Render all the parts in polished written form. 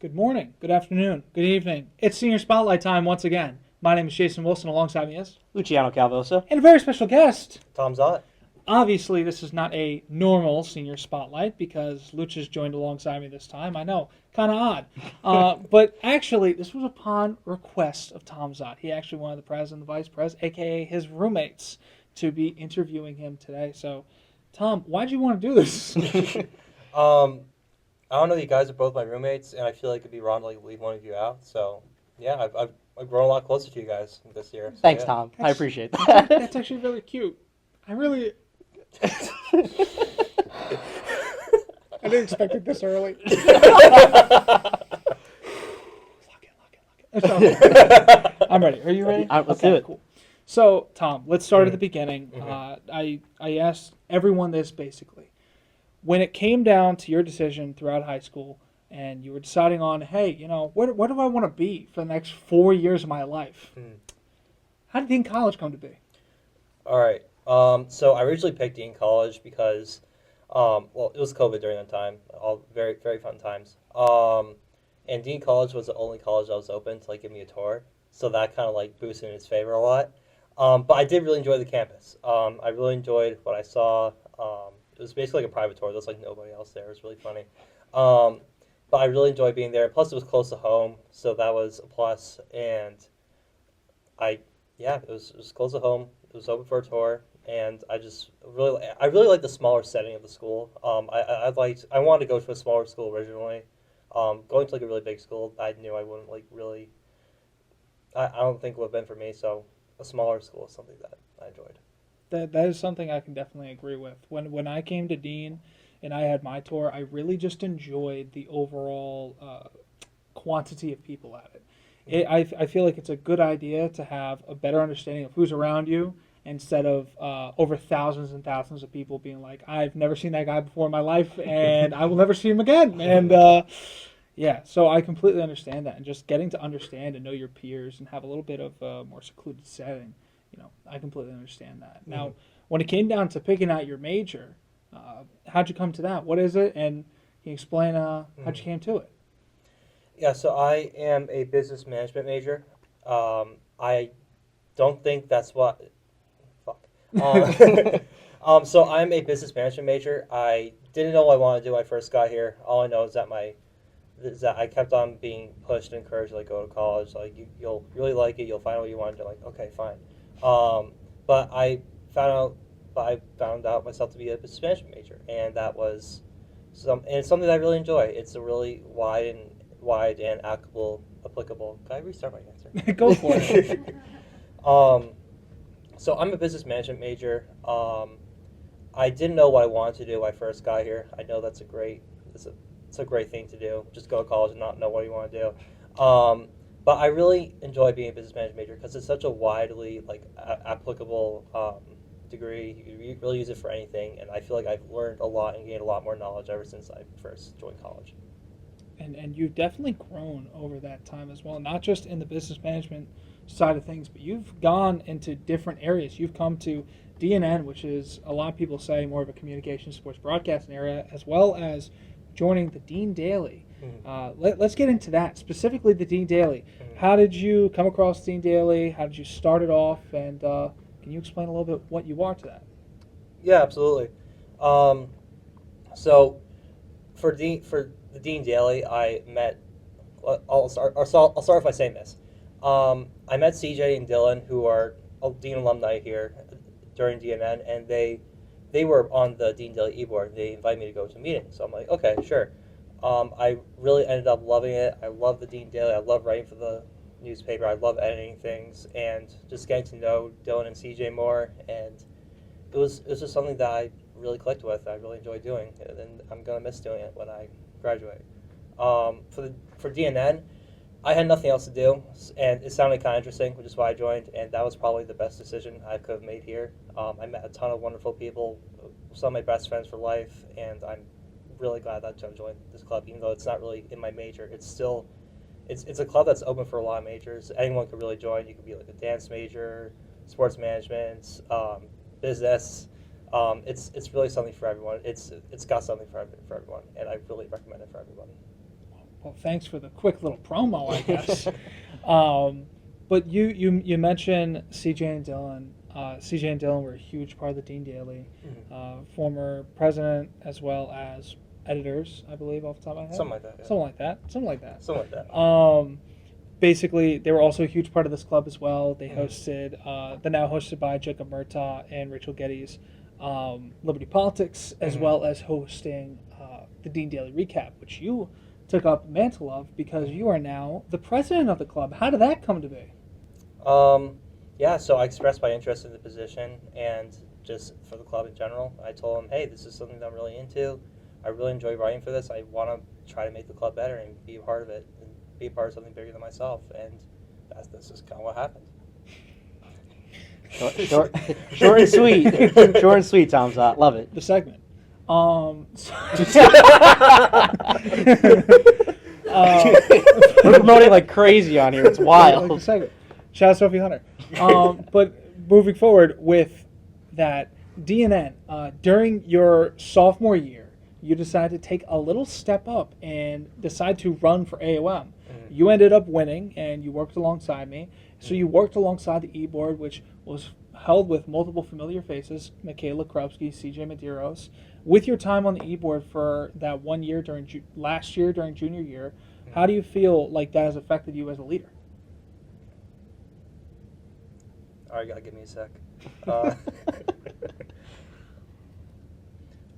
Good morning, good afternoon, good evening. It's Senior Spotlight time once again. My name is Jason Wilson. Alongside me is Luciano Calvosa. and a very special guest. Tom Szot. Obviously, this is not a normal Senior Spotlight because Luch has joined alongside me this time. I know, kind of odd. But actually, this was upon request of Tom Szot. He actually wanted the president and the vice president, a.k.a. his roommates, to be interviewing him today. So, Tom, why'd you want to do this? I don't know. You guys are both my roommates, and I feel like it'd be wrong to leave one of you out. So, yeah, I've grown a lot closer to you guys this year. So, Thanks, yeah. Tom. I appreciate that. That's actually really cute. I didn't expect it this early. Lock it. I'm ready. Are you ready? Let's do it. Cool. So, Tom, let's start at the beginning. Mhm. I asked everyone this basically. When it came down to your decision throughout high school and you were deciding on, hey, what do I want to be for the next 4 years of my life? How did Dean College come to be? All right. So I originally picked Dean College because, it was COVID during that time. All very, very fun times. And Dean College was the only college that was open to give me a tour. So that kind of boosted in its favor a lot. But I did really enjoy the campus. I really enjoyed what I saw. It was basically like a private tour. There was nobody else there. It was really funny. But I really enjoyed being there. Plus, it was close to home, so that was a plus. And it was close to home. It was open for a tour, and I really liked the smaller setting of the school. I wanted to go to a smaller school originally. Going to a really big school, I knew I wouldn't really. I don't think it would have been for me. So a smaller school is something that I enjoyed. That is something I can definitely agree with. When I came to Dean and I had my tour, I really just enjoyed the overall quantity of people at it. I feel like it's a good idea to have a better understanding of who's around you instead of over thousands and thousands of people being like, I've never seen that guy before in my life and I will never see him again. And so I completely understand that. And just getting to understand and know your peers and have a little bit of a more secluded setting, I completely understand that. Now, when it came down to picking out your major, how'd you come to that? What is it? And can you explain how'd you came to it? Yeah, so I am a business management major. I don't think that's what. Fuck. So I'm a business management major. I didn't know what I wanted to do when I first got here. All I know is that I kept on being pushed and encouraged to go to college. You'll really like it. You'll find out what you want to do. Okay, fine. But I found out myself to be a business management major, and that was it's something that I really enjoy. It's a really wide and applicable. Can I restart my answer? Go for it. So I'm a business management major. I didn't know what I wanted to do when I first got here. I know it's a great thing to do. Just go to college and not know what you want to do. But I really enjoy being a business management major because it's such a widely applicable degree. You really use it for anything, and I feel like I've learned a lot and gained a lot more knowledge ever since I first joined college. And you've definitely grown over that time as well, not just in the business management side of things, but you've gone into different areas. You've come to DNN, which is a lot of people say more of a communication sports broadcasting area, as well as joining the Dean Daily. Let's get into that, specifically the Dean Daily. How did you come across Dean Daily? How did you start it off? And can you explain a little bit what you are to that? Yeah, absolutely. So for the Dean Daily, I met. I'll start by saying this. I met CJ and Dylan, who are Dean alumni here during DNN, and they were on the Dean Daily e-board. They invited me to go to a meeting, so I'm like, okay, sure. I really ended up loving it. I love the Dean Daily. I love writing for the newspaper. I love editing things and just getting to know Dylan and CJ more. And it was just something that I really clicked with. I really enjoyed doing, and I'm gonna miss doing it when I graduate. For DNN, I had nothing else to do, and it sounded kind of interesting, which is why I joined. And that was probably the best decision I could have made here. I met a ton of wonderful people, some of my best friends for life, and I'm really glad that I joined this club, even though it's not really in my major. It's a club that's open for a lot of majors. Anyone could really join. You could be a dance major, sports management, business. It's really something for everyone. It's got something for everyone, and I really recommend it for everyone. Well, thanks for the quick little promo, I guess. But you mentioned CJ and Dylan. CJ and Dylan were a huge part of the Dean Daily, former president as well as editors, I believe, off the top of my head. Something like that. Yeah. Something like that. Something like that. Basically, they were also a huge part of this club as well. They hosted, the now hosted by Jacob Murtaugh and Rachel Getty's Liberty Politics, as well as hosting the Dean Daily Recap, which you took up the mantle of because you are now the president of the club. How did that come to be? Yeah, so I expressed my interest in the position and just for the club in general. I told him, hey, this is something that I'm really into. I really enjoy writing for this. I want to try to make the club better and be a part of it and be a part of something bigger than myself. And this is kind of what happened. Short and sweet. Short and sweet, Tom Szot. Love it. The segment. We're promoting like crazy on here. It's wild. Like the segment. Shout out Sophie Hunter. But moving forward with that, DNN, during your sophomore year, you decided to take a little step up and decide to run for AOM. You ended up winning, and you worked alongside me. So you worked alongside the e-board, which was held with multiple familiar faces, Michaela Krupski, CJ Medeiros. With your time on the e-board for that 1 year last year during junior year, how do you feel like that has affected you as a leader? All right, gotta give me a sec.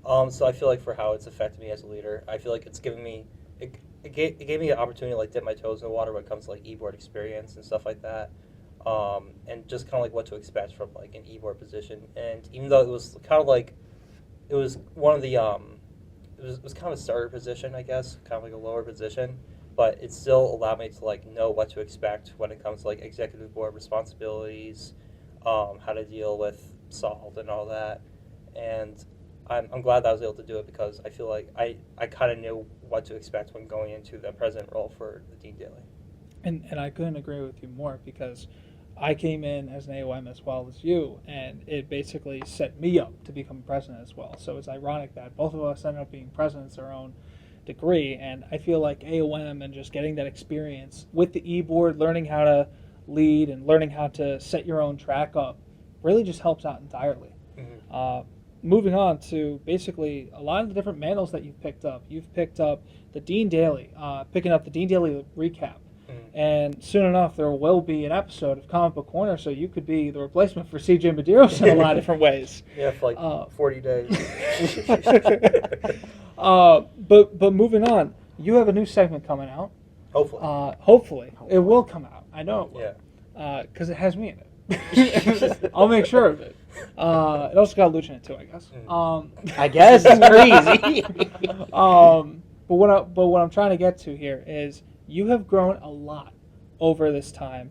So I feel like for how it's affected me as a leader, I feel like it's given me it gave me an opportunity to like dip my toes in the water when it comes to like e-board experience and stuff like that, and just kind of like what to expect from like an e-board position. And even though it was kind of like it was one of the it was kind of a starter position, I guess, kind of like a lower position, but it still allowed me to like know what to expect when it comes to like executive board responsibilities, how to deal with SALT and all that. And I'm glad that I was able to do it because I feel like I kind of knew what to expect when going into the president role for the Dean Daily. And I couldn't agree with you more because I came in as an AOM as well as you, and it basically set me up to become president as well. So it's ironic that both of us ended up being presidents our own degree, and I feel like AOM and just getting that experience with the e-board, learning how to lead and learning how to set your own track up really just helps out entirely. Moving on to basically a lot of the different mantles that you've picked up. You've picked up the Dean Daily, picking up the Dean Daily recap. And soon enough, there will be an episode of Comic Book Corner, so you could be the replacement for CJ Medeiros in a lot of different ways. Yeah, for like 40 days. But moving on, you have a new segment coming out. Hopefully. Hopefully. It will come out. I know it will. Yeah. Because it has me in it. I'll make sure of it. It also got Lucha in it too, I guess. I guess it's crazy. But what I'm trying to get to here is you have grown a lot over this time.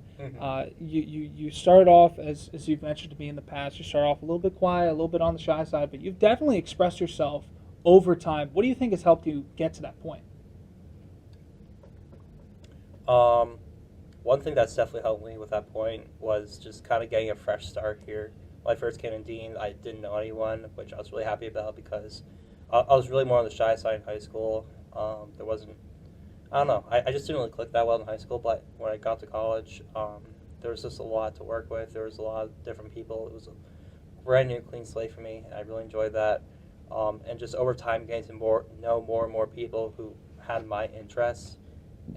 You started off, as you've mentioned to me in the past, you started off a little bit quiet, a little bit on the shy side, but you've definitely expressed yourself over time. What do you think has helped you get to that point? One thing that's definitely helped me with that point was just kind of getting a fresh start here. When I first came in Dean, I didn't know anyone, which I was really happy about because I was really more on the shy side in high school. There wasn't, I don't know, I just didn't really click that well in high school, but when I got to college, there was just a lot to work with. There was a lot of different people. It was a brand new, clean slate for me, and I really enjoyed that. And just over time, getting to know more and more people who had my interests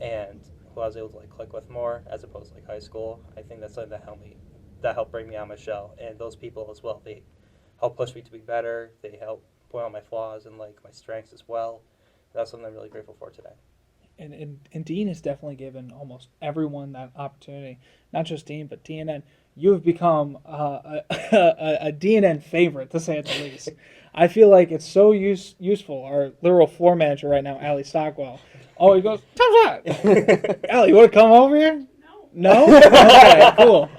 and who I was able to like click with more as opposed to like high school. I think that's something that helped bring me out of my shell. And those people as well, they help push me to be better. They help point out my flaws and like my strengths as well. That's something I'm really grateful for today. And Dean has definitely given almost everyone that opportunity, not just Dean, but DNN. You have become a DNN favorite, to say it the least. I feel like it's so useful. Our literal floor manager right now, Allie Stockwell. Oh, he goes, Tom Szot! Allie, you want to come over here? No? Okay, cool.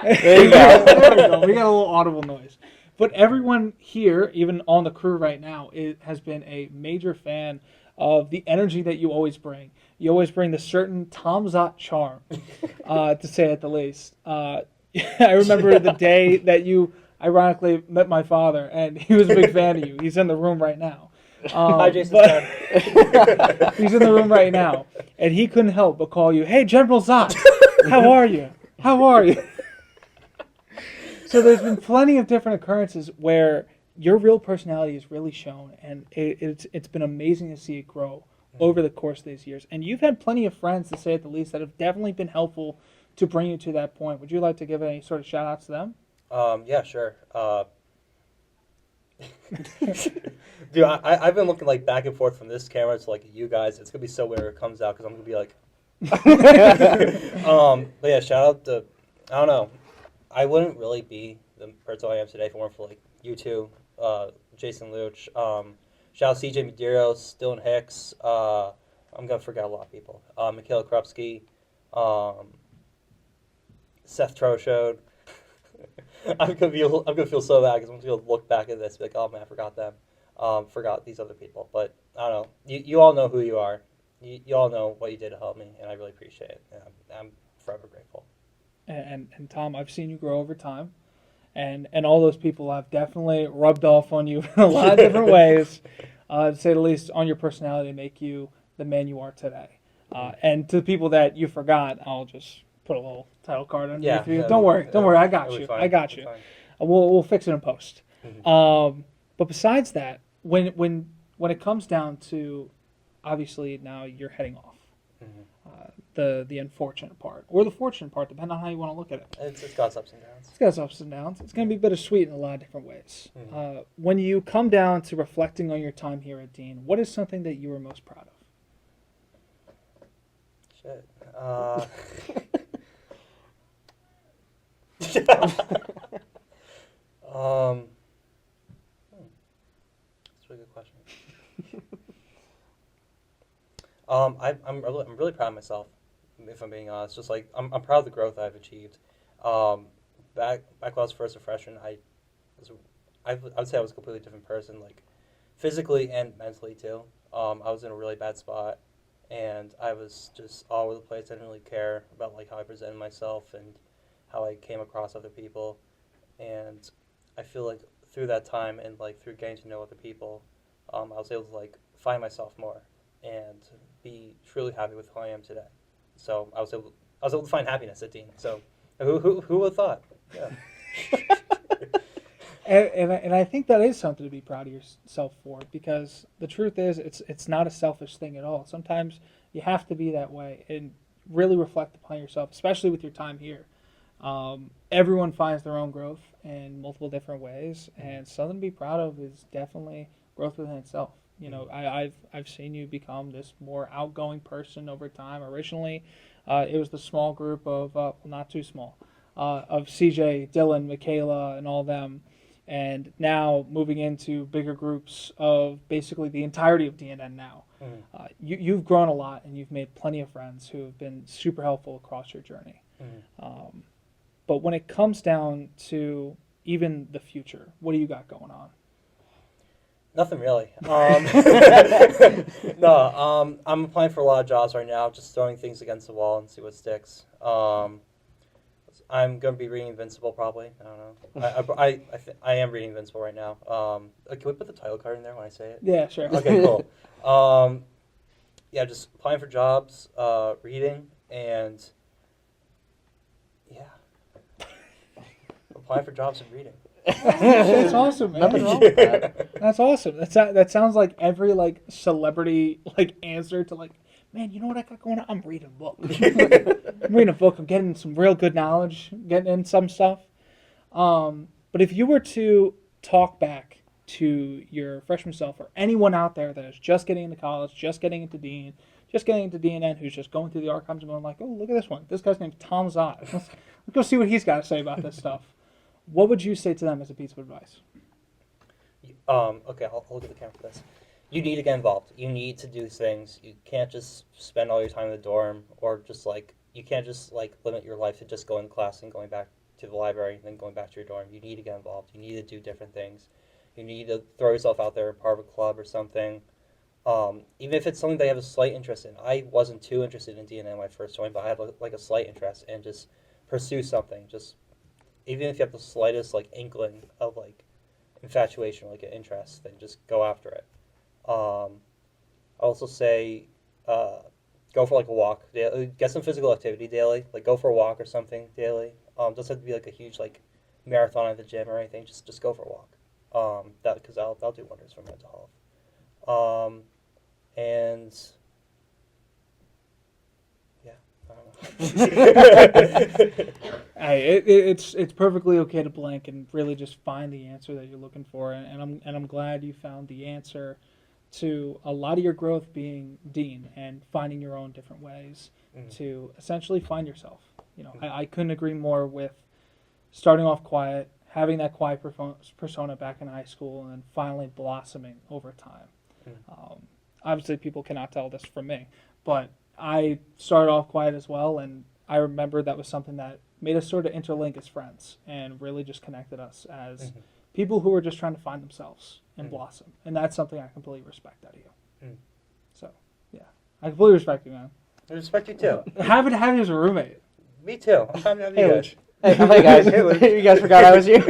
There you go. There we go. We got a little audible noise. But everyone here, even on the crew right now, has been a major fan of the energy that you always bring. You always bring the certain Tom Szot charm, to say it the least. I remember the day that you ironically met my father, and he was a big fan of you. He's in the room right now. Hi, Jason. But he's in the room right now, and he couldn't help but call you, "Hey, General Szot, how are you? How are you?" So there's been plenty of different occurrences where your real personality is really shown, and it's been amazing to see it grow over the course of these years. And you've had plenty of friends, to say at the least, that have definitely been helpful to bring you to that point. Would you like to give any sort of shout outs to them? Yeah, sure. Dude, I've been looking like back and forth from this camera to like you guys. It's gonna be so weird when it comes out because I'm gonna be like, but yeah, shout out to, I don't know, I wouldn't really be the person I am today if it weren't for like you two, Jason Luch, shout out CJ Medeiros, Dylan Hicks, I'm gonna forget a lot of people, Mikhail Krupski, Seth Troshode. I'm gonna feel so bad because I'm gonna look back at this and be like, oh man, I forgot them, forgot these other people. But I don't know. You all know who you are. You all know what you did to help me, and I really appreciate it. And I'm forever grateful. And Tom, I've seen you grow over time, and all those people have definitely rubbed off on you in a lot of different ways, to say the least, on your personality to make you the man you are today. And to the people that you forgot, I'll just put a little title card underneath you. Don't worry, I got you. I got you. We'll fix it in post. But besides that, when it comes down to, obviously now you're heading off. The unfortunate part, or the fortunate part, depending on how you want to look at it. It's got its ups and downs. It's got its ups and downs. It's going to be bittersweet in a lot of different ways. When you come down to reflecting on your time here at Dean, what is something that you were most proud of? Shit. That's a really good question. I'm really proud of myself, if I'm being honest. Just like I'm proud of the growth I've achieved. Back when I was first a freshman, I would say I was a completely different person, like physically and mentally too. I was in a really bad spot, and I was just all over the place. I didn't really care about like how I presented myself and how I came across other people, and I feel like through that time and like through getting to know other people, I was able to like find myself more and be truly happy with who I am today. So I was able to find happiness at Dean. So who would have thought? Yeah. And I think that is something to be proud of yourself for, because the truth is it's not a selfish thing at all. Sometimes you have to be that way and really reflect upon yourself, especially with your time here. Everyone finds their own growth in multiple different ways, and something to be proud of is definitely growth within itself. You know, I've seen you become this more outgoing person over time. Originally, it was the small group of not too small, of CJ, Dylan, Michaela, and all them, and now moving into bigger groups of basically the entirety of DNN now. You've grown a lot, and you've made plenty of friends who have been super helpful across your journey. But when it comes down to even the future, what do you got going on? Nothing really. No, I'm applying for a lot of jobs right now, just throwing things against the wall and see what sticks. I'm going to be reading Invincible probably. I don't know. I am reading Invincible right now. Can we put the title card in there when I say it? Yeah, sure. Okay, cool. Yeah, just applying for jobs, reading, and yeah, applying for jobs and reading. That's awesome, man. Nothing wrong with that. That's awesome. That sounds like every like celebrity like answer to like, man, you know what I got going on? I'm reading a book. I'm reading a book. I'm getting some real good knowledge, getting in some stuff. But if you were to talk back to your freshman self, or anyone out there that is just getting into college, just getting into Dean, just getting into DNN, who's just going through the archives and going like, oh, look at this one. This guy's name's Tom Szot. Let's go see what he's got to say about this stuff. What would you say to them as a piece of advice? Okay, I'll look at the camera for this. You need to get involved. You need to do things. You can't just spend all your time in the dorm, or just like, you can't just like limit your life to just going to class and going back to the library and then going back to your dorm. You need to get involved. You need to do different things. You need to throw yourself out there, part of a club or something. Even if it's something they have a slight interest in. I wasn't too interested in DNA when I first joined, but I had like a slight interest, and just pursue something. Just even if you have the slightest like inkling of like infatuation, like an interest, then just go after it. I also say go for like a walk. Get some physical activity daily. Like go for a walk or something daily. Doesn't have to be like a huge like marathon at the gym or anything. Just go for a walk. That because that'll do wonders for mental health. And yeah, I don't know. Hey, it's perfectly okay to blank and really just find the answer that you're looking for, and I'm glad you found the answer to a lot of your growth being Dean and finding your own different ways to essentially find yourself. You know, I couldn't agree more with starting off quiet, having that quiet persona back in high school, and then finally blossoming over time. Obviously, people cannot tell this from me, but I started off quiet as well, and I remember that was something that made us sort of interlink as friends and really just connected us as people who were just trying to find themselves and blossom. And that's something I completely respect out of you. So, yeah. I completely respect you, man. I respect you too. Happy to have you as a roommate. Me too. I'm happy to have you Hey, guys. Luch. Hey guys. You guys forgot I was here.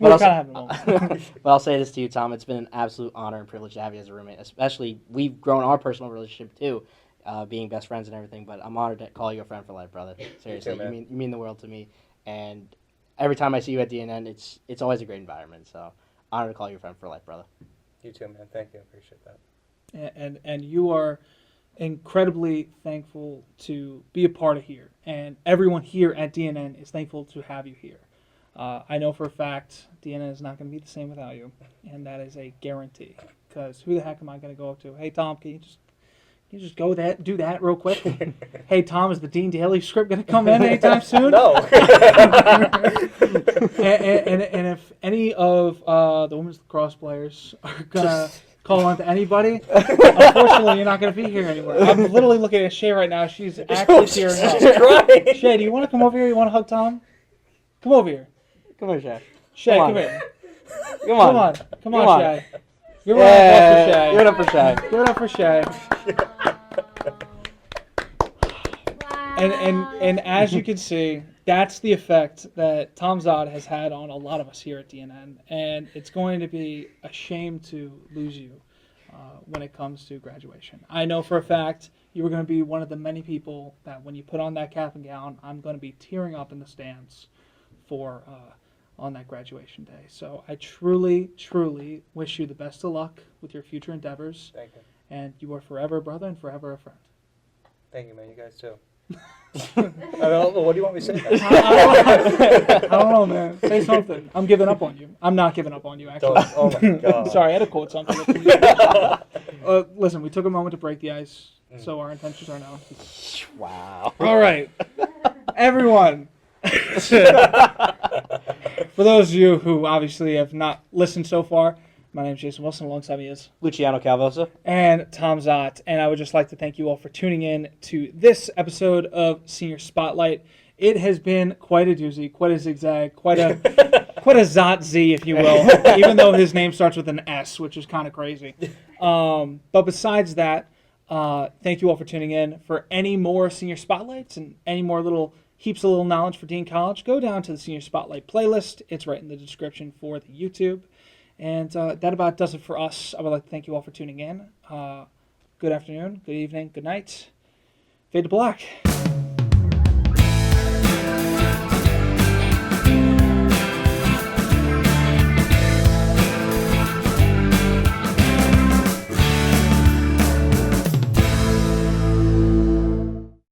We're But kind of having a moment. But I'll say this to you, Tom. It's been an absolute honor and privilege to have you as a roommate. Especially, we've grown our personal relationship too, being best friends and everything. But I'm honored to call you a friend for life, brother. Seriously, too, you mean the world to me. And every time I see you at DNN, it's always a great environment. So, honored to call you a friend for life, brother. You too, man. Thank you. I appreciate that. And you are incredibly thankful to be a part of here. And everyone here at DNN is thankful to have you here. I know for a fact DNN is not going to be the same without you, and that is a guarantee. Because who the heck am I going to go up to? Hey, Tom, can you just do that real quick? Hey, Tom, is the Dean Daly script going to come in anytime soon? No. and if any of the women's lacrosse players are going to call on to anybody, unfortunately, you're not going to be here anymore. I'm literally looking at Shay right now. She's actually tearing up. She's crying. Shay, do you want to come over here? You want to hug Tom? Come over here. Come on, Shay. Shay, Come come on. here. Come on. Come on, Shay. Give it Yeah. up Give it up for Shay. Give it up for Shay. And as you can see, that's the effect that Tom Szot has had on a lot of us here at DNN, and it's going to be a shame to lose you when it comes to graduation. I know for a fact you were going to be one of the many people that when you put on that cap and gown, I'm going to be tearing up in the stands for on that graduation day. So I truly, truly wish you the best of luck with your future endeavors. Thank you. And you are forever a brother and forever a friend. Thank you, man. You guys too. I don't know. What do you want me to say? I don't know, man. Say something. I'm giving up on you. I'm not giving up on you, actually. Oh my god. Sorry, I had to quote something. Listen, we took a moment to break the ice, so our intentions are known. Wow. All right. Everyone. For those of you who obviously have not listened so far, my name is Jason Wilson. Alongside me is Luciano Calvosa. and Tom Szot. And I would just like to thank you all for tuning in to this episode of Senior Spotlight. It has been quite a doozy, quite a zigzag, quite a Szot Z, if you will, even though his name starts with an S, which is kind of crazy. But besides that, thank you all for tuning in. For any more Senior Spotlights and any more little heaps of little knowledge for Dean College, go down to the Senior Spotlight playlist. It's right in the description for the YouTube. And that about does it for us. I would like to thank you all for tuning in. Good afternoon, good evening, good night. Fade to black.